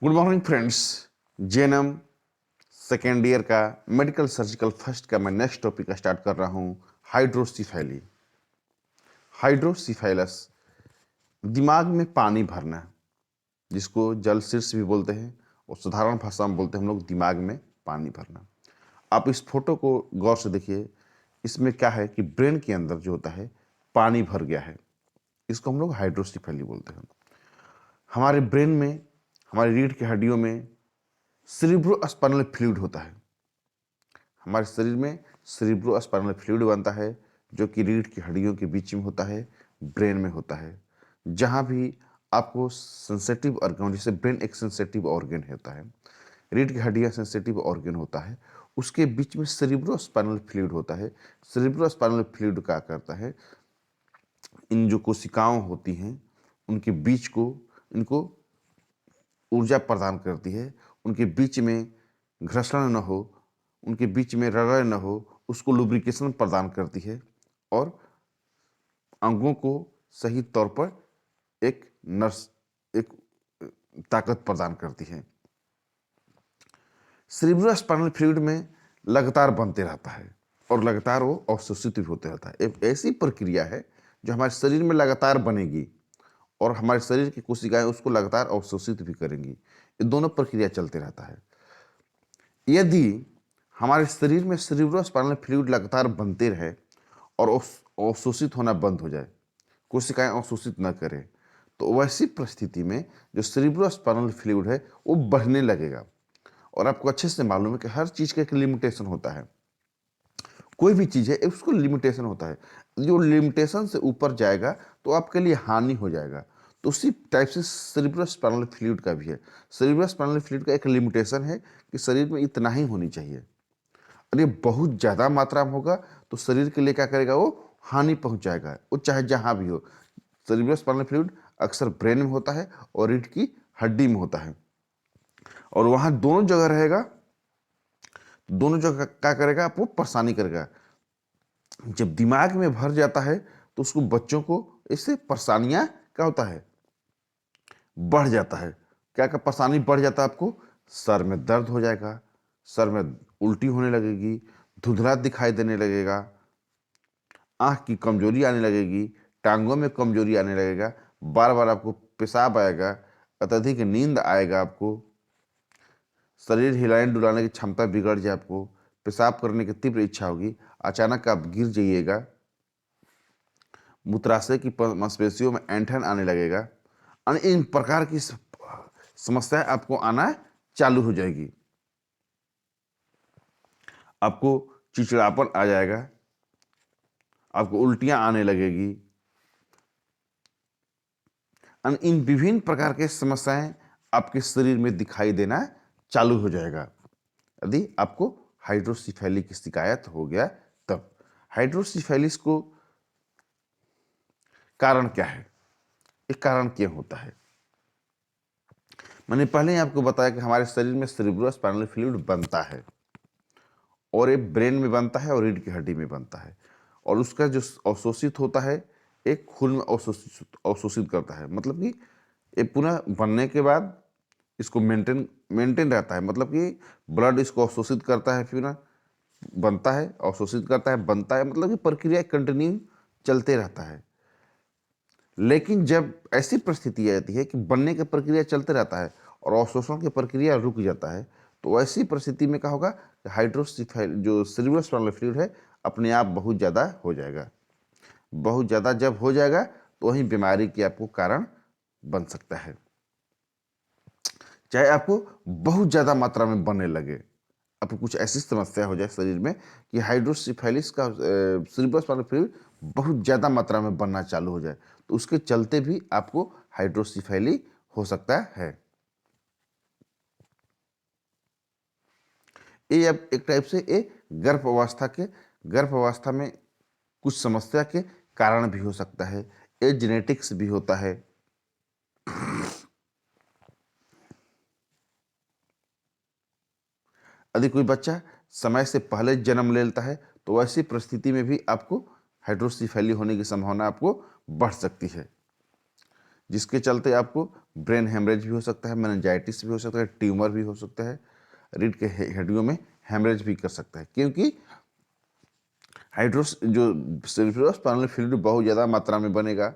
Good morning friends. JNM second year का medical surgical first का मैं नेक्स्ट टॉपिक स्टार्ट कर रहा हूँ। हाइड्रोसीफैली। हाइड्रोसीफैलस दिमाग में पानी भरना, जिसको जल शीर्ष भी बोलते हैं और साधारण भाषा में बोलते हैं हम लोग दिमाग में पानी भरना। आप इस फोटो को गौर से देखिए। इसमें क्या है कि ब्रेन के अंदर जो होता है पानी भर गया है, इसको हम लोग हाइड्रोसीफैली बोलते हैं। हमारे ब्रेन में, हमारी रीढ़ की हड्डियों में सेरिब्रोस्पाइनल फ्लूइड होता है। हमारे शरीर में सेरिब्रोस्पाइनल फ्लूइड बनता है, जो कि रीढ़ की हड्डियों के बीच में होता है, ब्रेन में होता है। जहाँ भी आपको सेंसिटिव ऑर्गन, जैसे ब्रेन एक सेंसिटिव ऑर्गन होता है, रीढ़ की हड्डियाँ सेंसिटिव ऑर्गन होता है, उसके बीच में सेरिब्रोस्पाइनल फ्लूइड होता है। सेरिब्रोस्पाइनल फ्लूइड क्या करता है, इन जो कोशिकाओं होती हैं उनके बीच को, इनको ऊर्जा प्रदान करती है। उनके बीच में घर्षण न हो, उनके बीच में रगड़ न हो, उसको लुब्रिकेशन प्रदान करती है और अंगों को सही तौर पर एक ताकत प्रदान करती है। सेरिब्रोस्पाइनल फ्लूइड में लगातार बनते रहता है और लगातार वो अवशोषित भी होते रहता है। एक ऐसी प्रक्रिया है जो हमारे शरीर में लगातार बनेगी और हमारे शरीर की कोशिकाएं उसको लगातार अवशोषित भी करेंगी। ये दोनों प्रक्रिया चलते रहता है। यदि हमारे शरीर में सेरिब्रोस्पाइनल फ्लूइड लगातार बनते रहे और अवशोषित होना बंद हो जाए, कोशिकाएं अवशोषित न करें, तो वैसी परिस्थिति में जो सेरिब्रोस्पाइनल फ्लूइड है वो बढ़ने लगेगा। और आपको अच्छे से मालूम है कि हर चीज़ का एक लिमिटेशन होता है। कोई भी चीज़ है उसको लिमिटेशन होता है। जो लिमिटेशन से ऊपर जाएगा तो आपके लिए हानि हो जाएगा। तो उसी टाइप से सेरिब्रोस्पाइनल फ्लूइड का भी है। सेरिब्रोस्पाइनल फ्लूइड का एक लिमिटेशन है कि शरीर में इतना ही होनी चाहिए। और ये बहुत ज़्यादा मात्रा में होगा तो शरीर के लिए क्या करेगा, वो हानि पहुंचाएगा, वो चाहे जहाँ भी हो। सेरिब्रोस्पाइनल फ्लूइड अक्सर ब्रेन में होता है और रीढ़ की हड्डी में होता है, और वहाँ दोनों जगह रहेगा। दोनों जगह क्या करेगा, आपको परेशानी करेगा। जब दिमाग में भर जाता है तो उसको, बच्चों को इससे परेशानियां क्या होता है, बढ़ जाता है। क्या क्या परेशानी बढ़ जाता है आपको, सर में दर्द हो जाएगा, सर में उल्टी होने लगेगी, धुंधला दिखाई देने लगेगा, आंख की कमजोरी आने लगेगी, टांगों में कमजोरी आने लगेगा, बार बार आपको पेशाब आएगा, अत्यधिक नींद आएगा, आपको शरीर हिलाने डुलाने की क्षमता बिगड़ जाए, आपको पेशाब करने की तीव्र इच्छा होगी, अचानक आप गिर जाइएगा, मूत्राशय की मांसपेशियों में ऐंठन आने लगेगा। इन प्रकार की समस्याएं आपको आना चालू हो जाएगी। आपको चिड़चिड़ापन आ जाएगा, आपको उल्टियां आने लगेगी। इन विभिन्न प्रकार के समस्याएं आपके शरीर में दिखाई देना चालू हो जाएगा यदि आपको हाइड्रोसीफैली की शिकायत हो गया तब। हाइड्रोसीफैलिस को कारण क्या है, एक कारण क्यों होता है? मैंने पहले ही आपको बताया कि हमारे शरीर में सेरिब्रोस्पाइनल फ्लूइड बनता है और एक ब्रेन में बनता है और रीढ़ की हड्डी में बनता है, और उसका जो अवशोषित होता है एक खून में अवशोषित करता है। मतलब कि ये पुनः बनने के बाद इसको मेंटेन मेंटेन रहता है। मतलब कि ब्लड इसको अवशोषित करता है, फिर ना बनता है, अवशोषित करता है, बनता है, मतलब कि प्रक्रिया कंटिन्यू चलते रहता है। लेकिन जब ऐसी परिस्थिति आती है कि बनने की प्रक्रिया चलते रहता है और अवशोषण की प्रक्रिया रुक जाता है, तो ऐसी परिस्थिति में क्या होगा, हाइड्रोसीफैल जो सेरिब्रोस्पाइनल फ्लूइड है अपने आप बहुत ज़्यादा हो जाएगा। बहुत ज़्यादा जब हो जाएगा तो वही बीमारी की आपको कारण बन सकता है। चाहे आपको बहुत ज़्यादा मात्रा में बनने लगे, आपको कुछ ऐसी समस्या हो जाए शरीर में कि हाइड्रोसीफैलिस का सेरिब्रोस्पाइनल फ्लूइड बहुत ज़्यादा मात्रा में बनना चालू हो जाए, तो उसके चलते भी आपको हाइड्रोसीफैली हो सकता है। ये अब एक टाइप से ये गर्भ अवस्था में कुछ समस्या के कारण भी हो सकता है। ये जेनेटिक्स भी होता है। यदि कोई बच्चा समय से पहले जन्म ले लेता है तो ऐसी परिस्थिति में भी आपको हाइड्रोसीफैली होने की संभावना आपको बढ़ सकती है। जिसके चलते आपको ब्रेन हेमरेज भी हो सकता है, मेनिंजाइटिस भी हो सकता है, ट्यूमर भी हो सकता है, रीढ़ के हड्डियों में हेमरेज भी कर सकता है, क्योंकि हाइड्रोस जो सेरिब्रोस्पाइनल फ्लूइड बहुत ज़्यादा मात्रा में बनेगा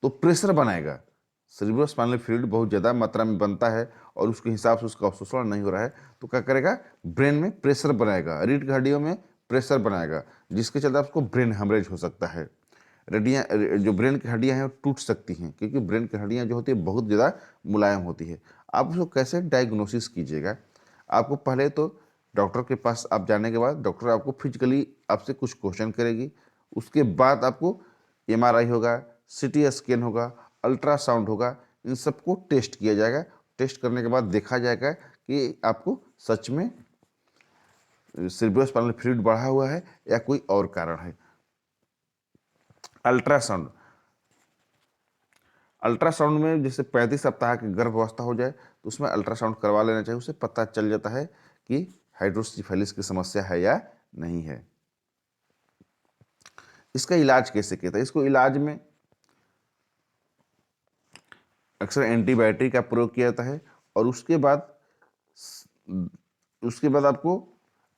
तो प्रेशर बनाएगा। सेरिब्रोस्पाइनल फ्लूइड बहुत ज़्यादा मात्रा में बनता है और उसके हिसाब से उसका अवशोषण नहीं हो रहा है तो क्या करेगा, ब्रेन में प्रेशर बनाएगा, रीढ़ की हड्डियों में प्रेशर बनाएगा, जिसके चलते आपको ब्रेन हेमरेज हो सकता है। हड्डियाँ, जो ब्रेन की हड्डियाँ हैं वो टूट सकती हैं, क्योंकि ब्रेन की हड्डियाँ जो होती है बहुत ज़्यादा मुलायम होती है। आप उसको कैसे डायग्नोसिस कीजिएगा, आपको पहले तो डॉक्टर के पास आप जाने के बाद डॉक्टर आपको फिजिकली आपसे कुछ क्वेश्चन करेगी, उसके बाद आपको एमआरआई होगा, सीटी स्कैन होगा, अल्ट्रासाउंड होगा, इन सबको टेस्ट किया जाएगा। टेस्ट करने के बाद देखा जाएगा कि आपको सच में सेरिब्रोस्पाइनल फ्लूइड बढ़ा हुआ है या कोई और कारण है। अल्ट्रासाउंड, अल्ट्रासाउंड में जैसे 35 सप्ताह की गर्भावस्था हो जाए तो उसमें अल्ट्रासाउंड करवा लेना चाहिए, उससे पता चल जाता है कि हाइड्रोसिफेलिस की समस्या है या नहीं है। इसका इलाज कैसे किया था, इसको इलाज में अक्सर एंटीबायोटिक का प्रयोग किया जाता है और उसके बाद आपको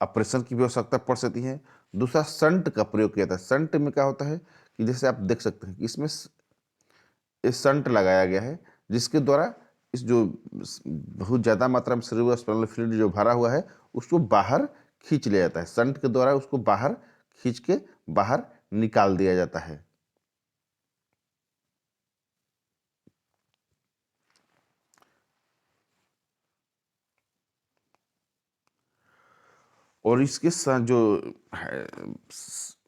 ऑपरेशन की भी आवश्यकता पड़ सकती है। दूसरा शंट का प्रयोग किया जाता है। शंट में क्या होता है कि जैसे आप देख सकते हैं कि इसमें इस शंट लगाया गया है, जिसके द्वारा इस जो बहुत ज़्यादा मात्रा में सेरिब्रोस्पाइनल फ्लूइड जो भरा हुआ है उसको बाहर खींच लिया जाता है। शंट के द्वारा उसको बाहर खींच के बाहर निकाल दिया जाता है। और इसके साथ जो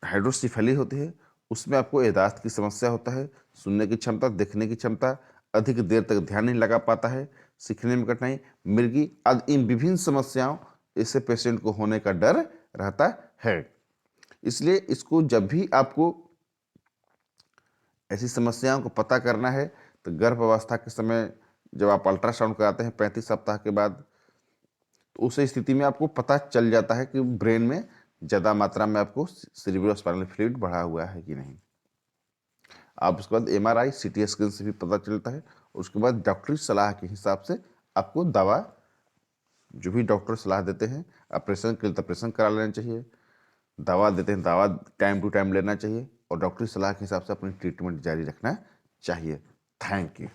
हाइड्रोसिफेली होती है उसमें आपको याददाश्त की समस्या होता है, सुनने की क्षमता, देखने की क्षमता, अधिक देर तक ध्यान नहीं लगा पाता है, सीखने में कठिनाई, मिर्गी आदि, इन विभिन्न समस्याओं ऐसे पेशेंट को होने का डर रहता है। इसलिए इसको जब भी आपको ऐसी समस्याओं को पता करना है तो गर्भ अवस्था के समय जब आप अल्ट्रासाउंड कराते हैं 35 सप्ताह के बाद, तो उस स्थिति में आपको पता चल जाता है कि ब्रेन में ज़्यादा मात्रा में आपको सेरिब्रोस्पाइनल फ्लूइड बढ़ा हुआ है कि नहीं। आप उसके बाद एमआरआई, सीटी स्कैन से भी पता चलता है। उसके बाद डॉक्टरी सलाह के हिसाब से आपको दवा, जो भी डॉक्टर सलाह देते हैं, ऑपरेशन के लिए तो ऑपरेशन करा लेना चाहिए, दवा देते हैं दवा टाइम टू टाइम लेना चाहिए और डॉक्टरी सलाह के हिसाब से अपनी ट्रीटमेंट जारी रखना चाहिए। Thank you.